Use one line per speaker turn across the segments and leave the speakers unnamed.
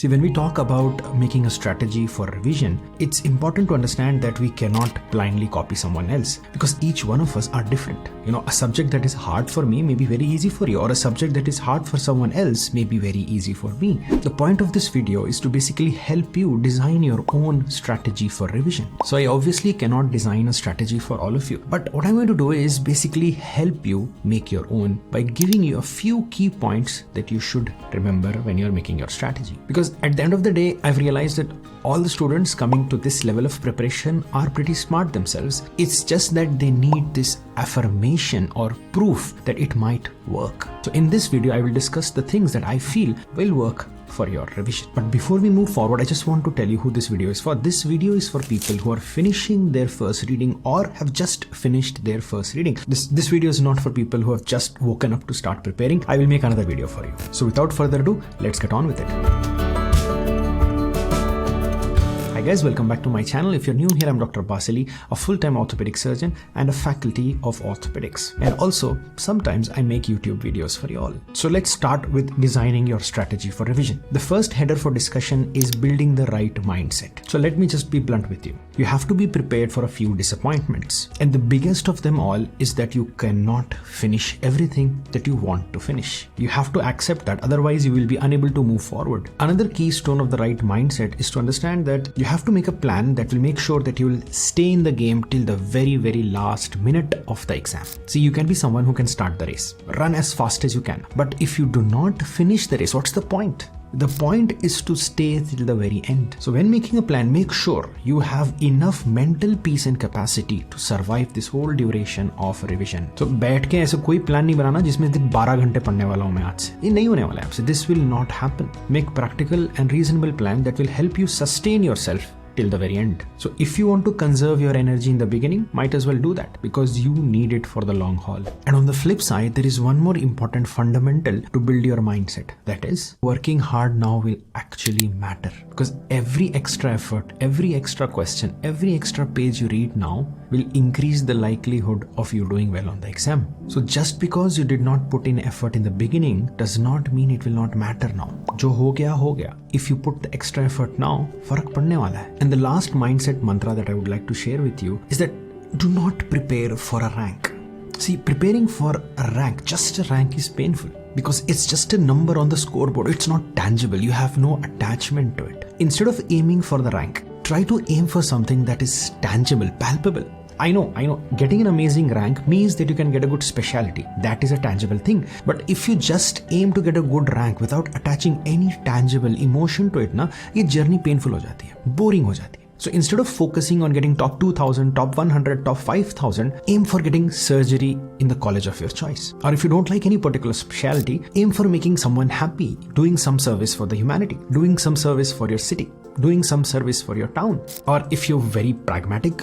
See, when we talk about making a strategy for revision, it's important to understand that we cannot blindly copy someone else because each one of us are different. A subject that is hard for me may be very easy for you, or a subject that is hard for someone else may be very easy for me. The point of this video is to basically help you design your own strategy for revision. So I obviously cannot design a strategy for all of you, but what I'm going to do is basically help you make your own by giving you a few key points that you should remember when you're making your strategy. Because at the end of the day, I've realized that all the students coming to this level of preparation are pretty smart themselves. It's just that they need this affirmation or proof that it might work. So in this video, I will discuss the things that I feel will work for your revision. But before we move forward, I just want to tell you who this video is for. This video is for people who are finishing their first reading or have just finished their first reading. This video is not for people who have just woken up to start preparing. I will make another video for you. So without further ado, let's get on with it. Hi guys, welcome back to my channel. If you're new here, I'm Dr. Basili, a full-time orthopedic surgeon and a faculty of orthopedics. And also, sometimes I make YouTube videos for you all. So let's start with designing your strategy for revision. The first header for discussion is building the right mindset. So let me just be blunt with you. You have to be prepared for a few disappointments. And the biggest of them all is that you cannot finish everything that you want to finish. You have to accept that, otherwise you will be unable to move forward. Another keystone of the right mindset is to understand that you have to make a plan that will make sure that you will stay in the game till the very last minute of the exam. See, you can be someone who can start the race, run as fast as you can, but if you do not finish the race, what's the point? The point is to stay till the very end. So when making a plan, make sure you have enough mental peace and capacity to survive this whole duration of revision. So बैठ के ऐसा कोई plan नहीं बनाना जिसमें 12 घंटे पढ़ने वाला हूँ मैं आज से. ये नहीं होने वाला है आपसे. This will not happen. Make practical and reasonable plan that will help you sustain yourself till the very end. So if you want to conserve your energy in the beginning, might as well do that because you need it for the long haul. And on the flip side, there is one more important fundamental to build your mindset. That is, working hard now will actually matter because every extra effort, every extra question, every extra page you read now will increase the likelihood of you doing well on the exam. So just because you did not put in effort in the beginning does not mean it will not matter now. जो हो गया हो गया. If you put the extra effort now, फर्क पड़ने वाला है. And the last mindset mantra that I would like to share with you is that do not prepare for a rank. See, preparing for a rank, just a rank, is painful because it's just a number on the scoreboard. It's not tangible. You have no attachment to it. Instead of aiming for the rank, try to aim for something that is tangible, palpable. I know, getting an amazing rank means that you can get a good specialty. That is a tangible thing. But if you just aim to get a good rank without attaching any tangible emotion to it, ये journey painful हो जाती है, boring हो जाती है. So instead of focusing on getting top 2000, top 100, top 5000, aim for getting surgery in the college of your choice. Or if you don't like any particular specialty, aim for making someone happy, doing some service for the humanity, doing some service for your city, doing some service for your town. Or if you're very pragmatic,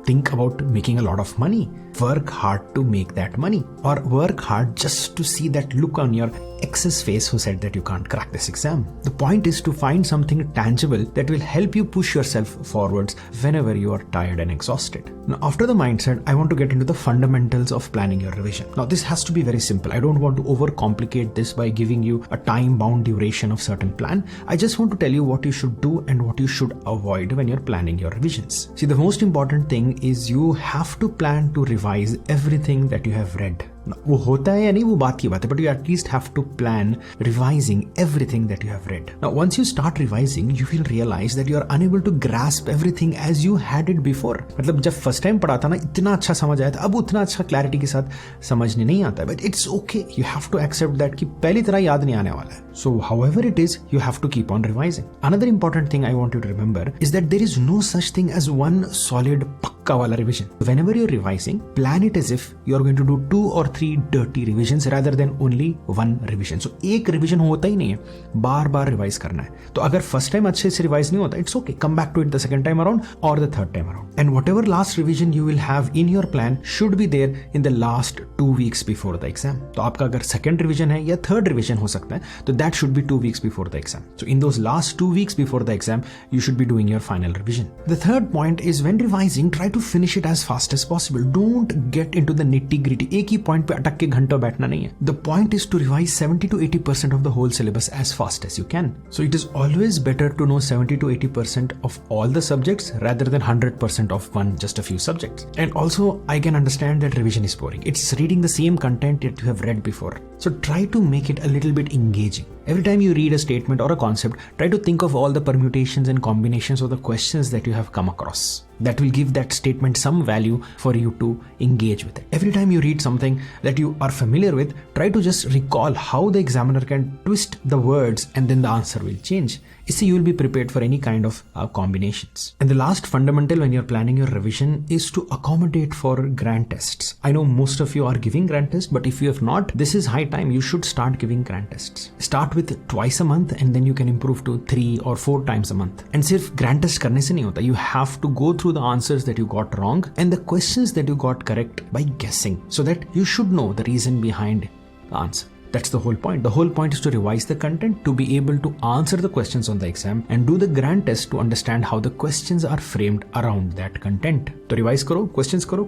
think about making a lot of money. Work hard to make that money, or work hard just to see that look on your ex's face who said that you can't crack this exam. The point is to find something tangible that will help you push yourself forwards whenever you are tired and exhausted. Now, after the mindset, I want to get into the fundamentals of planning your revision. Now, this has to be very simple. I don't want to overcomplicate this by giving you a time-bound duration of certain plan. I just want to tell you what you should do and what you should avoid when you're planning your revisions. See, the most important thing is you have to plan to revise everything that you have read. वो होता है या नहीं वो बात की बात है, but you at least have to plan revising everything that you have read. Now once you start revising, you will realize that you are unable to grasp everything as you had it before. मतलब जब first time पढ़ा था ना, इतना अच्छा समझ आया था, अब उतना अच्छा clarity के साथ समझने नहीं आता है. But it's okay. You have to accept that कि पहली तरह याद नहीं आने वाला है. So however it is, you have to keep on revising. Another important thing I want you to remember is that there is no such thing as one solid पक्का वाला revision. Whenever you're revising, plan it as if you're going to do 2 or 3 dirty revisions rather than only one revision. So एक revision होता ही नहीं है, बार बार revise करना है. तो अगर फर्स्ट टाइम अच्छे से रिवाइज नहीं होता, it's okay. Come back to it the second time around or the third time around. And whatever last revision you will have in your plan should be there in the last 2 weeks before the exam. तो आपका अगर second revision है या third revision हो सकता है, तो that should be 2 weeks before the exam. So in those last 2 weeks before the exam, you should be doing your final revision. The third point is when revising, try to finish it as fast as possible. Don't get into the nitty-gritty. एक ही point point पे अटक के घंटों बैठना नहीं है. The point is to revise 70 to 80% of the whole syllabus as fast as you can. So it is always better to know 70 to 80% of all the subjects rather than 100% of just a few subjects. And also, I can understand that revision is boring. It's reading the same content that you have read before. So try to make it a little bit engaging. Every time you read a statement or a concept, try to think of all the permutations and combinations of the questions that you have come across. That will give that statement some value for you to engage with it. Every time you read something that you are familiar with, try to just recall how the examiner can twist the words and then the answer will change. So you will be prepared for any kind of combinations. And the last fundamental when you're planning your revision is to accommodate for grant tests. I know most of you are giving grant tests, but if you have not, this is high time. You should start giving grant tests. Start with twice a month and then you can improve to 3 or 4 times a month. And sirf grant test karne se nahi hota. You have to go through the answers that you got wrong and the questions that you got correct by guessing, so that you should know the reason behind the answer. That's the whole point. The whole point is to revise the content, to be able to answer the questions on the exam and do the grant test to understand how the questions are framed around that content. So revise karo, questions karo,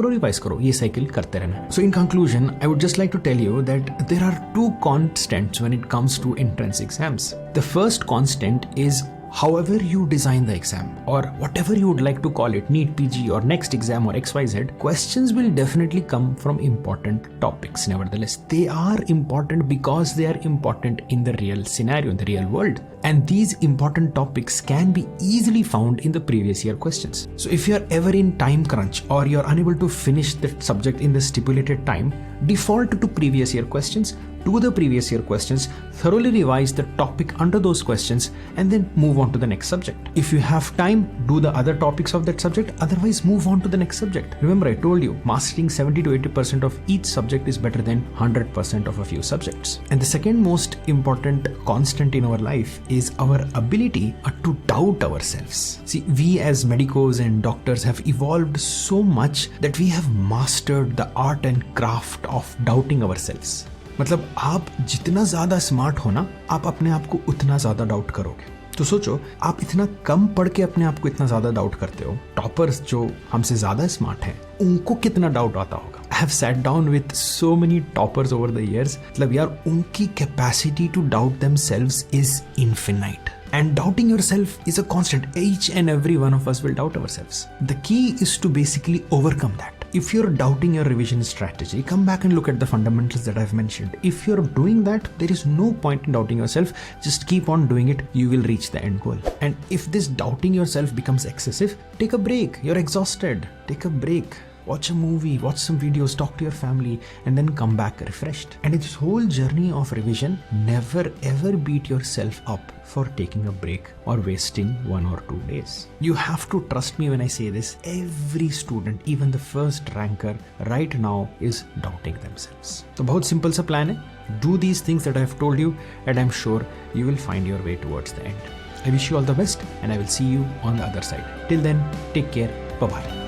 revise karo. Ye cycle karte rehna. So in conclusion, I would just like to tell you that there are 2 constants when it comes to entrance exams. The first constant is however you design the exam or whatever you would like to call it, NEETPG or next exam or XYZ, questions will definitely come from important topics. Nevertheless, they are important because they are important in the real scenario, in the real world. And these important topics can be easily found in the previous year questions. So if you are ever in time crunch or you are unable to finish that subject in the stipulated time, default to previous year questions, do the previous year questions, thoroughly revise the topic under those questions, and then move on to the next subject. If you have time, do the other topics of that subject, otherwise move on to the next subject. Remember, I told you, mastering 70 to 80% of each subject is better than 100% of a few subjects. And the second most important constant in our life is our ability to doubt ourselves. See, we as medicos and doctors have evolved so much that we have mastered the art and craft of doubting ourselves. मतलब आप जितना ज्यादा smart हो ना, आप अपने आप को उतना ज्यादा डाउट करोगे. तो सोचो, आप इतना कम पढ़ के अपने आप को इतना ज्यादा डाउट करते हो, टॉपर्स जो हमसे ज्यादा स्मार्ट हैं, उनको कितना डाउट आता होगा. I have sat down with so many toppers over the years. मतलब यार, उनकी capacity to doubt themselves is infinite. And doubting yourself is a constant. Each and every one of us will doubt ourselves. The key is to basically overcome that. If you're doubting your revision strategy, come back and look at the fundamentals that I've mentioned. If you're doing that, there is no point in doubting yourself. Just keep on doing it. You will reach the end goal. And if this doubting yourself becomes excessive, take a break. You're exhausted. Take a break. Watch a movie, watch some videos, talk to your family, and then come back refreshed. And in this whole journey of revision, never ever beat yourself up for taking a break or wasting 1 or 2 days. You have to trust me when I say this. Every student, even the first ranker right now, is doubting themselves. So बहुत simple सा plan है. Do these things that I have told you, and I'm sure you will find your way towards the end. I wish you all the best, and I will see you on the other side. Till then, take care. Bye-bye.